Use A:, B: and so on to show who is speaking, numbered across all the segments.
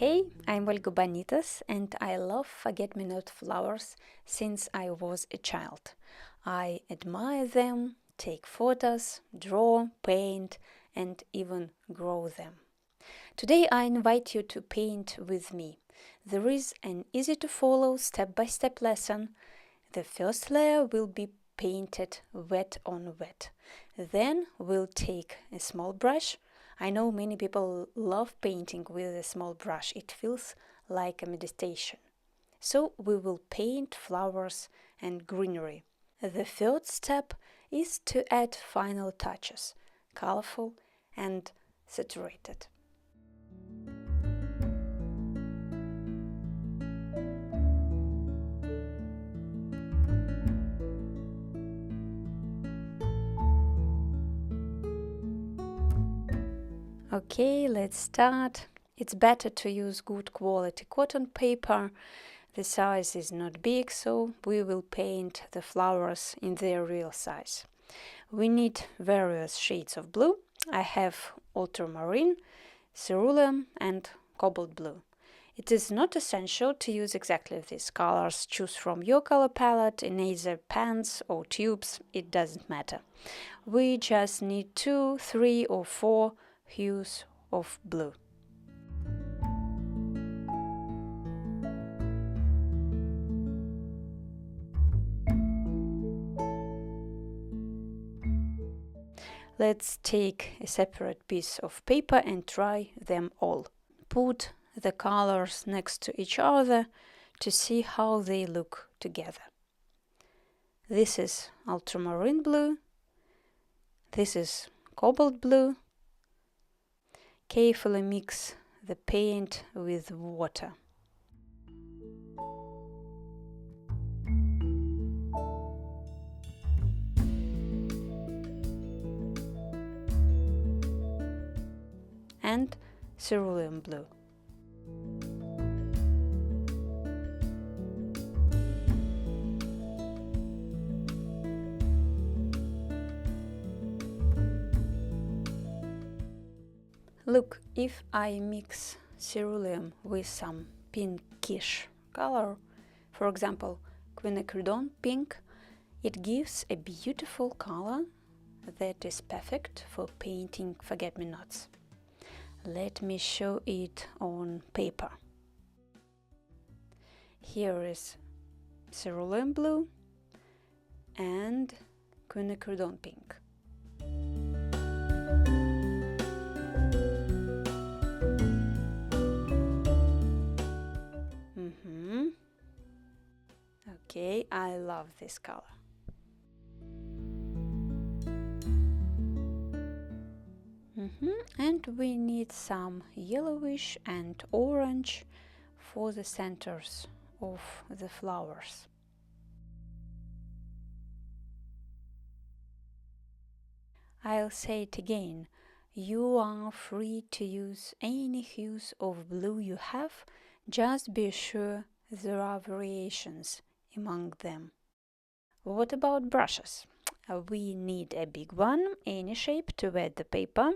A: Hey, I'm Olga Bonitas and I love forget-me-not flowers since I was a child. I admire them, take photos, draw, paint and even grow them. Today I invite you to paint with me. There is an easy-to-follow step-by-step lesson. The first layer will be painted wet on wet. Then we'll take a small brush. I know many people love painting with a small brush. It feels like a meditation. So we will paint flowers and greenery. The third step is to add final touches, colorful and saturated. Okay, let's start. It's better to use good quality cotton paper. The size is not big, so we will paint the flowers in their real size. We need various shades of blue. I have ultramarine, cerulean and cobalt blue. It is not essential to use exactly these colors. Choose from your color palette in either pens or tubes, it doesn't matter. We just need 2, 3 or 4 hues of blue. Let's take a separate piece of paper and try them all. Put the colors next to each other to see how they look together. This is ultramarine blue. This is cobalt blue. Carefully mix the paint with water. And cerulean blue. Look, if I mix cerulean with some pinkish color, for example, quinacridone pink, it gives a beautiful color that is perfect for painting forget-me-nots. Let me show it on paper. Here is cerulean blue and quinacridone pink. Okay, I love this color. And we need some yellowish and orange for the centers of the flowers. I'll say it again. You are free to use any hues of blue you have, just be sure there are variations among them. What about brushes? We need a big one, any shape to wet the paper,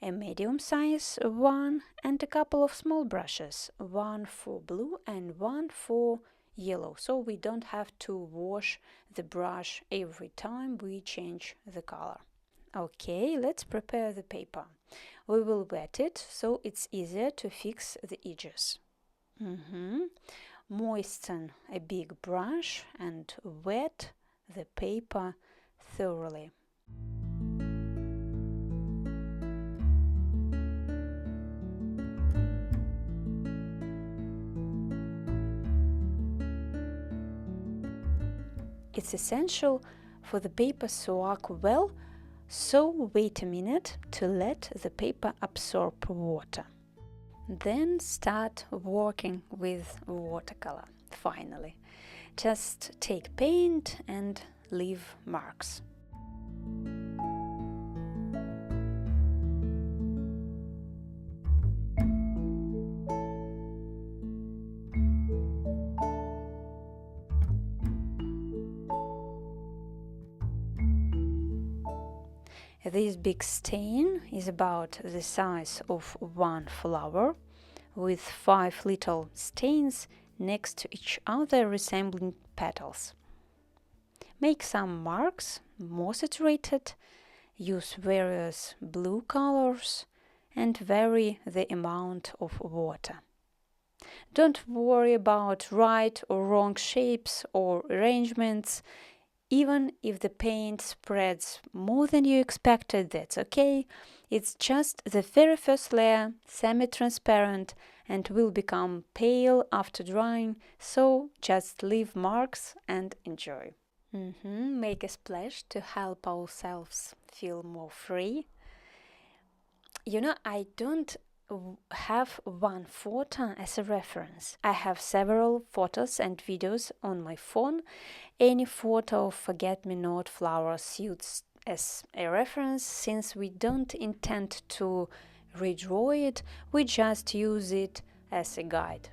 A: a medium size one and a couple of small brushes, one for blue and one for yellow, so we don't have to wash the brush every time we change the color. Okay, let's prepare the paper. We will wet it so it's easier to fix the edges. Moisten a big brush and wet the paper thoroughly. It's essential for the paper to work well, so wait a minute to let the paper absorb water. Then start working with watercolor. Finally, just take paint and leave marks. This big stain is about the size of one flower. with 5 little stains next to each other resembling petals. Make some marks, more saturated, use various blue colors, and vary the amount of water. Don't worry about right or wrong shapes or arrangements. Even if the paint spreads more than you expected, that's okay. It's just the very first layer, semi-transparent, and will become pale after drying, so just leave marks and enjoy. Make a splash to help ourselves feel more free. I don't have one photo as a reference. I have several photos and videos on my phone. Any photo of forget-me-not flower suits as a reference. Since we don't intend to redraw it, we just use it as a guide.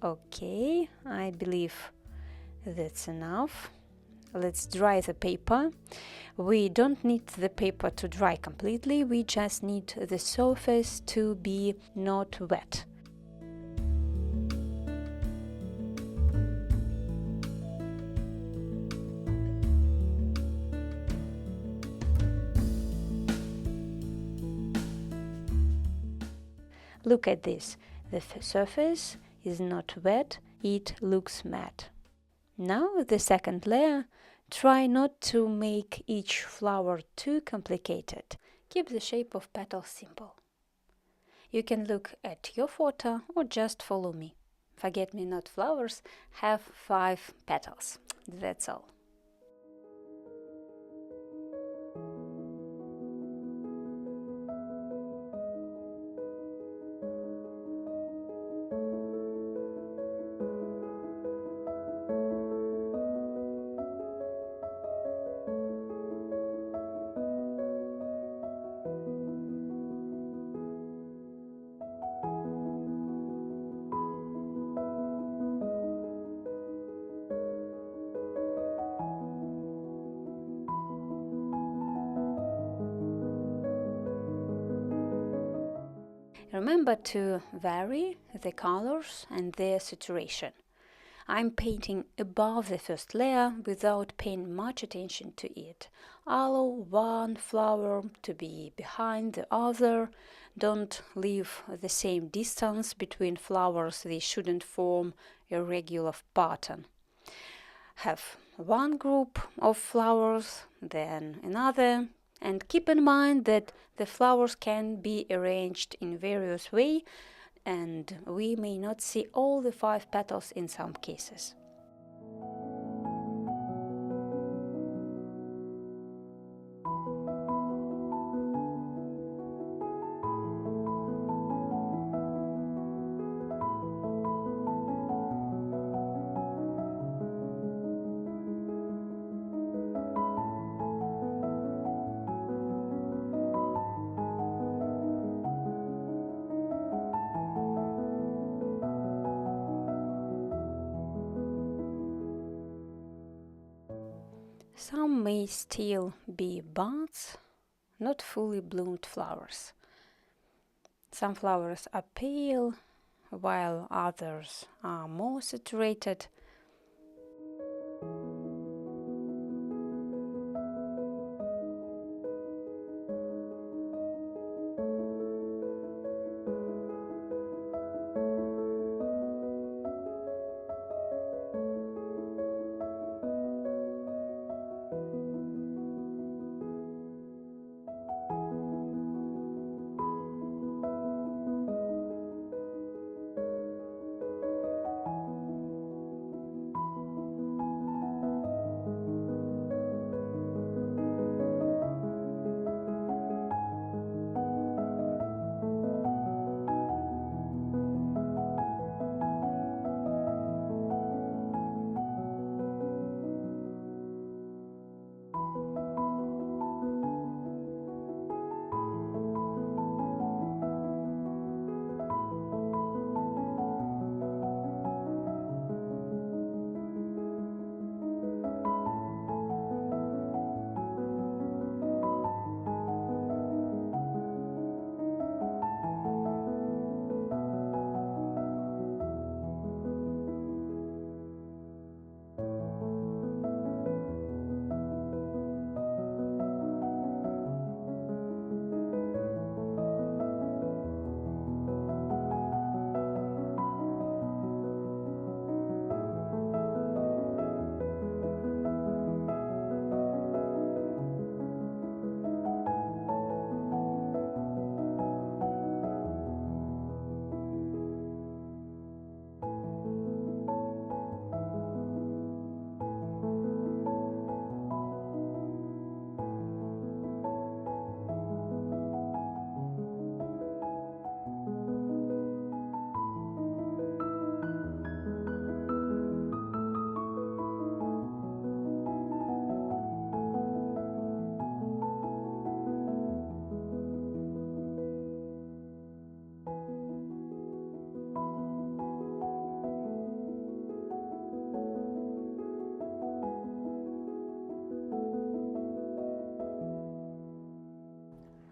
A: Okay, I believe that's enough. Let's dry the paper. We don't need the paper to dry completely, we just need the surface to be not wet. Look at this. The surface is not wet, it looks matte. Now the second layer. Try not to make each flower too complicated. Keep the shape of petals simple. You can look at your photo or just follow me. Forget-me-not flowers have 5 petals. That's all. Remember to vary the colors and their saturation. I'm painting above the first layer without paying much attention to it. Allow one flower to be behind the other. Don't leave the same distance between flowers, they shouldn't form a regular pattern. Have one group of flowers, then another, and keep in mind that the flowers can be arranged in various ways and we may not see all the 5 petals in some cases. Some may still be buds, not fully bloomed flowers. Some flowers are pale, while others are more saturated.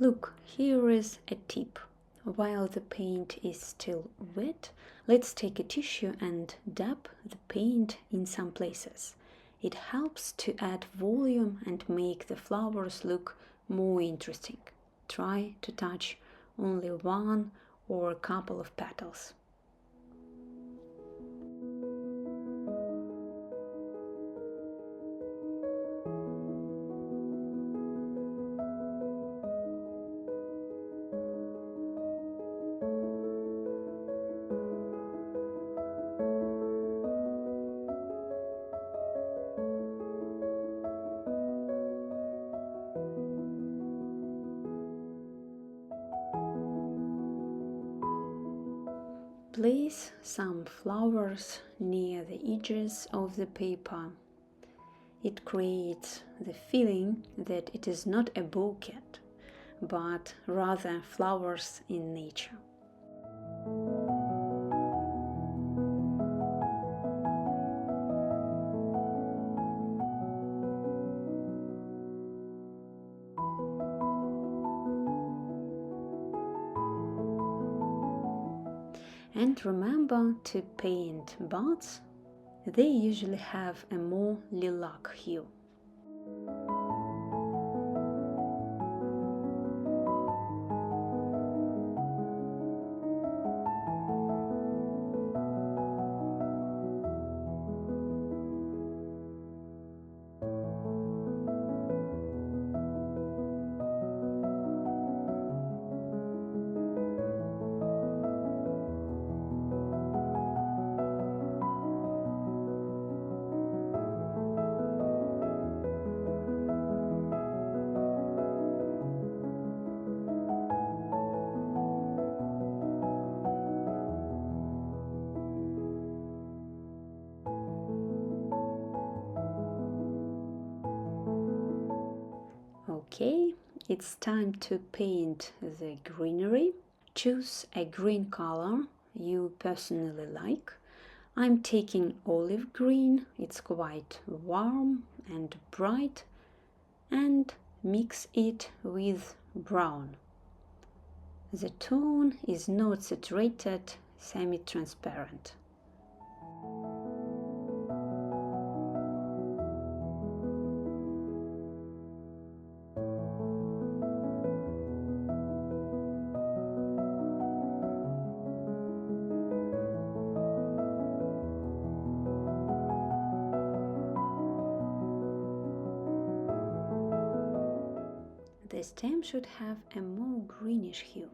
A: Look, here is a tip. While the paint is still wet, let's take a tissue and dab the paint in some places. It helps to add volume and make the flowers look more interesting. Try to touch only one or a couple of petals. Place some flowers near the edges of the paper. It creates the feeling that it is not a bouquet, but rather flowers in nature. And remember to paint buds. They usually have a more lilac hue. Okay, it's time to paint the greenery. Choose a green color you personally like. I'm taking olive green, it's quite warm and bright, and mix it with brown. The tone is not saturated, semi-transparent. The stem should have a more greenish hue.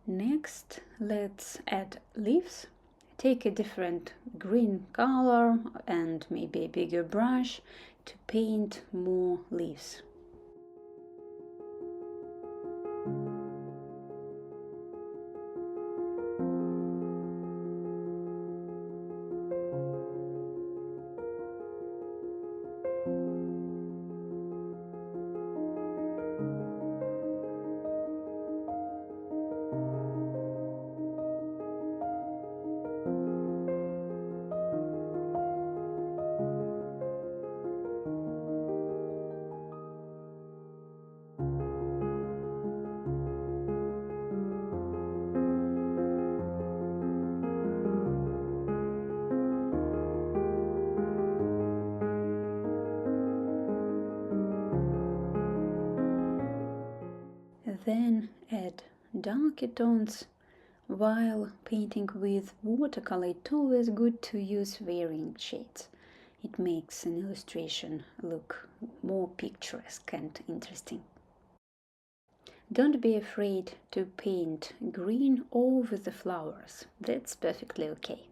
A: Next, let's add leaves. Take a different green color and maybe a bigger brush to paint more leaves. Then add darker tones. While painting with watercolor, it's always good to use varying shades. It makes an illustration look more picturesque and interesting. Don't be afraid to paint green over the flowers. That's perfectly okay.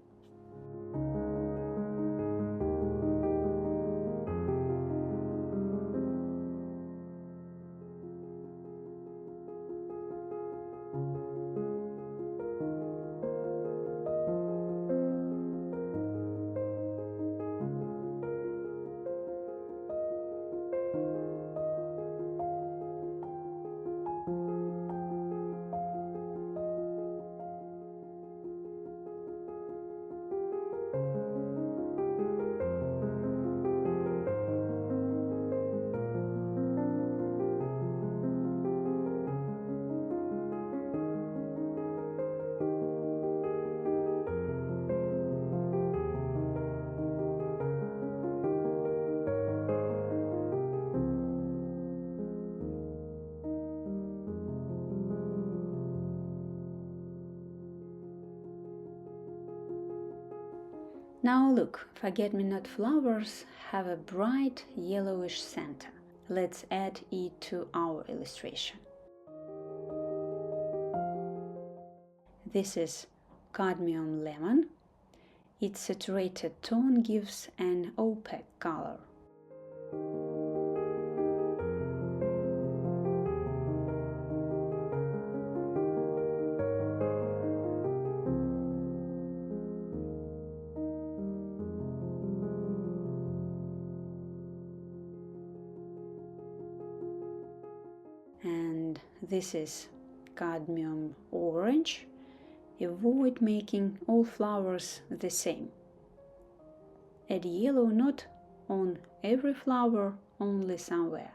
A: Now look, forget-me-not flowers have a bright yellowish center. Let's add it to our illustration. This is cadmium lemon. Its saturated tone gives an opaque color. And this is cadmium orange. Avoid making all flowers the same. Add yellow not on every flower, only somewhere.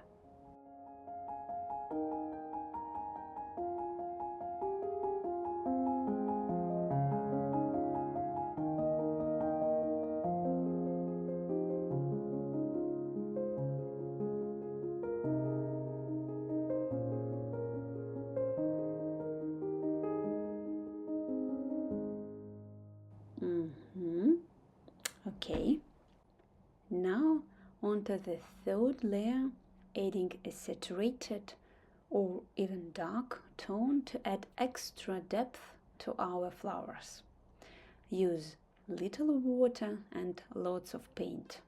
A: Okay, now onto the third layer, adding a saturated or even dark tone to add extra depth to our flowers. Use little water and lots of paint.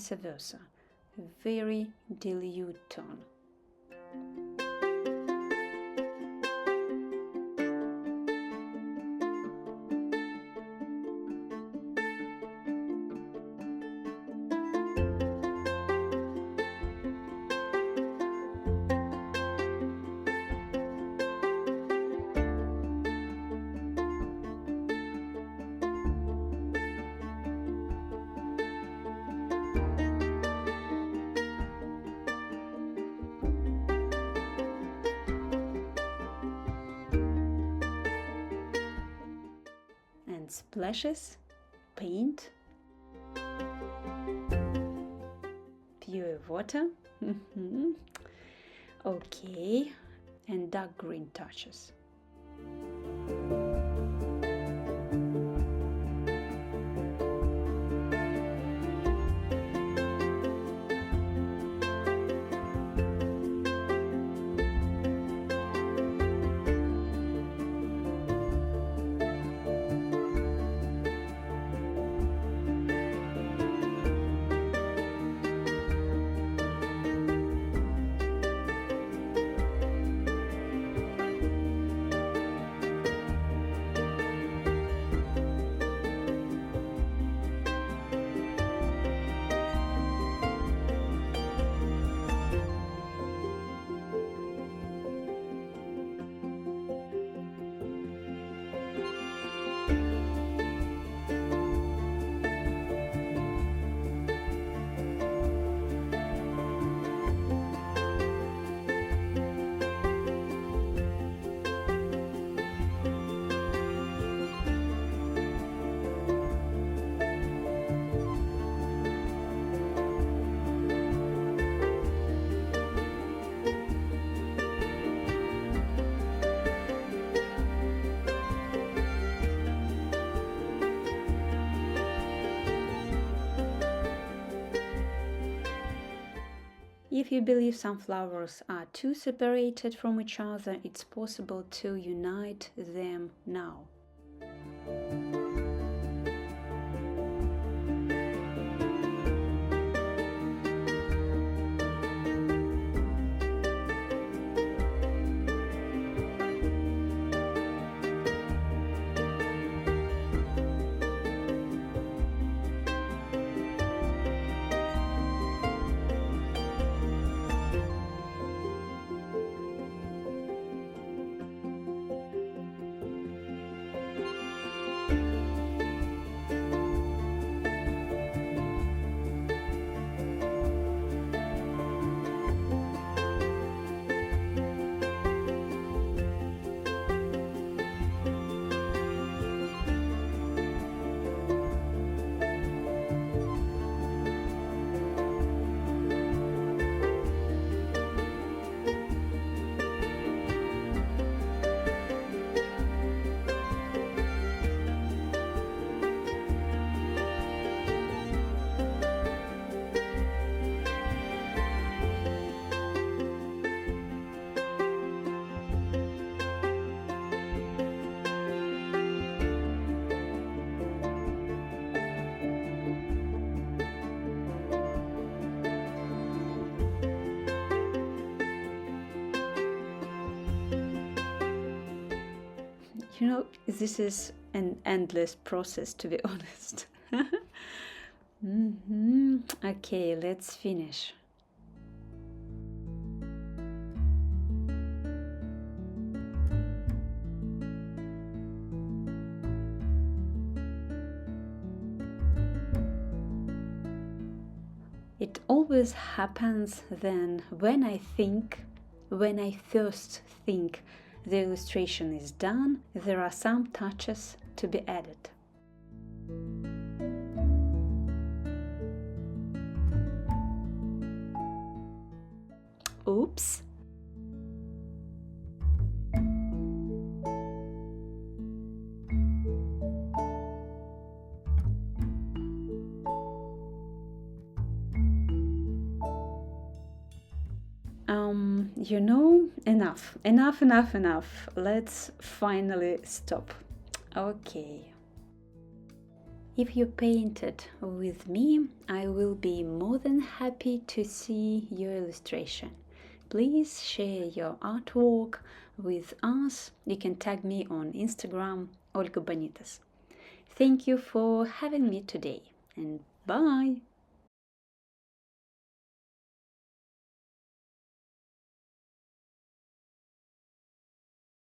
A: vice versa. A very dilute tone. Splashes, paint, pure water, okay, and dark green touches. If you believe some flowers are too separated from each other, it's possible to unite them now. You know, this is an endless process, to be honest. Okay, let's finish. It always happens then when I first think the illustration is done, there are some touches to be added. Oops. You know, enough. Let's finally stop. Okay. If you painted with me, I will be more than happy to see your illustration. Please share your artwork with us. You can tag me on Instagram, Olga Bonitas. Thank you for having me today, and bye!